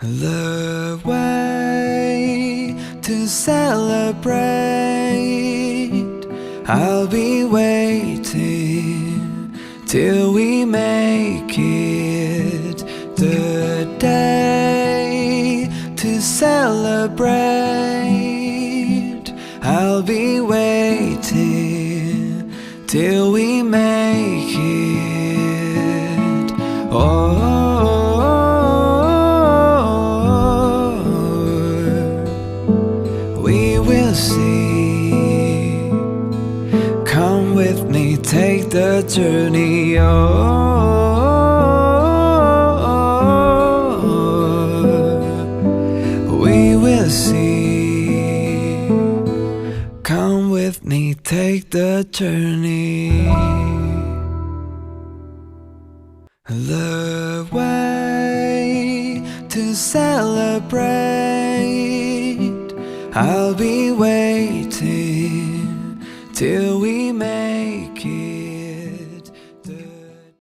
The way to celebrate, I'll be waiting till we make it. The day to celebrate, I'll be waiting till we make it. Oh, we will see. Come with me, take the journey. We will see. Come with me, take the journey. The way to celebrate, I'll be waiting till we make it.